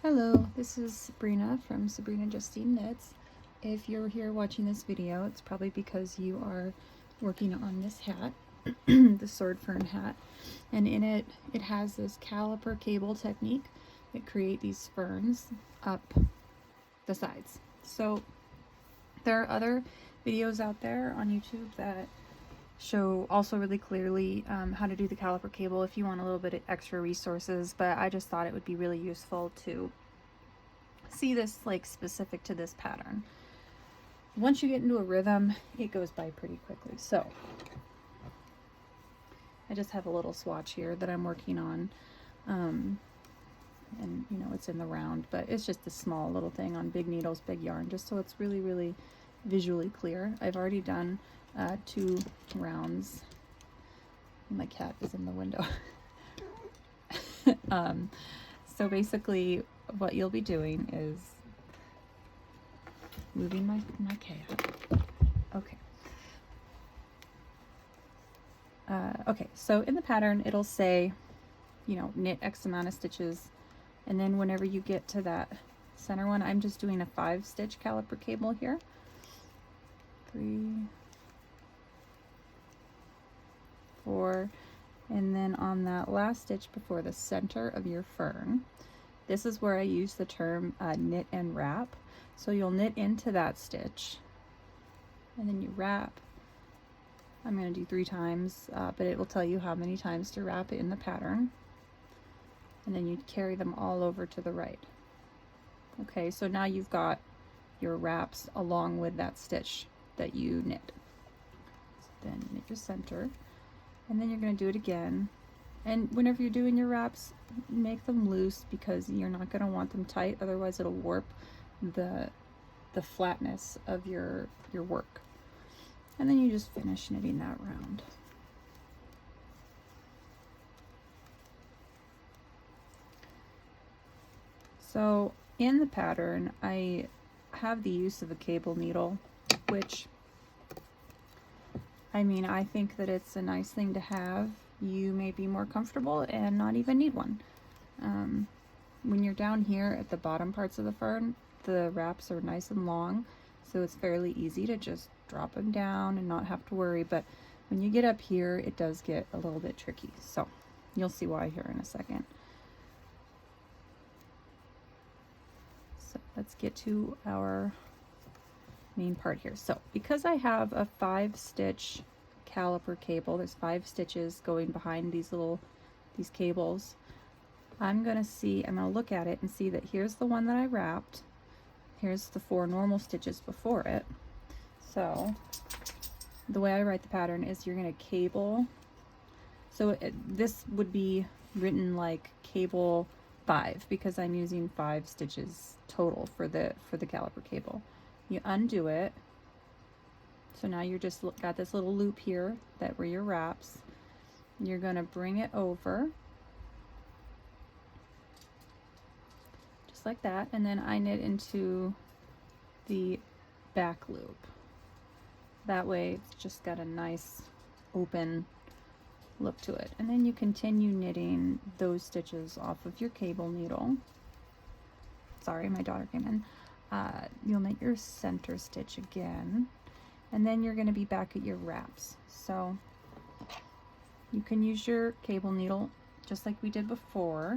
Hello, this is Sabrina from Sabrina Justine Knits. If you're here watching this video, it's probably because you are working on this hat, the sword fern hat, and in it, it has this caliper cable technique that create these ferns up the sides. So there are other videos out there on YouTube that show also really clearly how to do the caliper cable if you want a little bit of extra resources, but I just thought it would be really useful to see this like specific to this pattern. Once you get into a rhythm, it goes by pretty quickly. So I just have a little swatch here that I'm working on, and you know it's in the round, but it's just a small little thing on big needles, big yarn, just so it's really visually clear. I've already done 2 rounds. My cat is in the window. So basically what you'll be doing is moving my cat. Okay. Okay, so in the pattern it'll say, you know, knit X amount of stitches, and then whenever you get to that center one, I'm just doing a 5-stitch caliper cable here. 3, 4, and then on that last stitch before the center of your fern, this is where I use the term knit and wrap. So you'll knit into that stitch and then you wrap. I'm going to do 3 times, but it will tell you how many times to wrap it in the pattern, and then you carry them all over to the right. Okay, so now you've got your wraps along with that stitch that you knit. So then knit your center, and then you're going to do it again. And whenever you're doing your wraps, make them loose because you're not going to want them tight, otherwise it'll warp the flatness of your work. And then you just finish knitting that round. So in the pattern, I have the use of a cable needle, which, I mean, I think that it's a nice thing to have. You may be more comfortable and not even need one. When you're down here at the bottom parts of the fern, the wraps are nice and long, so it's fairly easy to just drop them down and not have to worry. But when you get up here, it does get a little bit tricky. So you'll see why here in a second. So let's get to our main part here. So because I have a 5-stitch caliper cable, there's 5 stitches going behind these cables, I'm gonna look at it and see that here's the one that I wrapped, here's the 4 normal stitches before it. So the way I write the pattern is you're gonna cable, so this would be written like cable 5 because I'm using 5 stitches total for the caliper cable. You undo it, so now you're just got this little loop here that were your wraps. You're going to bring it over just like that, and then I knit into the back loop. That way it's just got a nice open look to it, and then you continue knitting those stitches off of your cable needle. Sorry, my daughter came in. You'll knit your center stitch again, and then you're going to be back at your wraps. So you can use your cable needle just like we did before,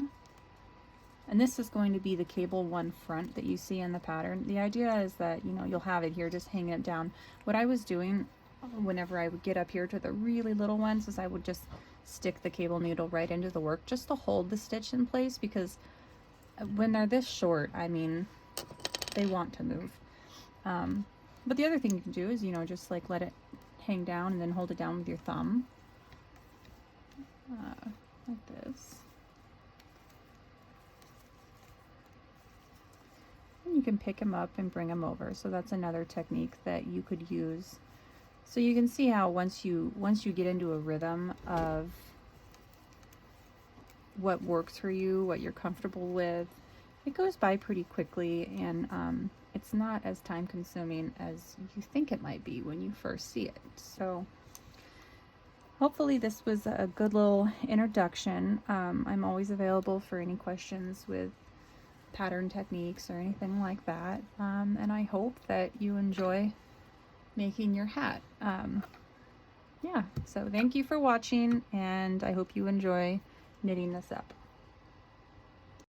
and this is going to be the cable 1 front that you see in the pattern. The idea is that, you know, you'll have it here just hanging it down. What I was doing whenever I would get up here to the really little ones is I would just stick the cable needle right into the work just to hold the stitch in place, because when they're this short, I mean, they want to move. But the other thing you can do is, you know, just like let it hang down and then hold it down with your thumb, like this. And you can pick them up and bring them over. So that's another technique that you could use. So you can see how once you get into a rhythm of what works for you, what you're comfortable with, it goes by pretty quickly, and it's not as time consuming as you think it might be when you first see it. So hopefully this was a good little introduction. I'm always available for any questions with pattern techniques or anything like that. And I hope that you enjoy making your hat. Yeah, so thank you for watching, and I hope you enjoy knitting this up.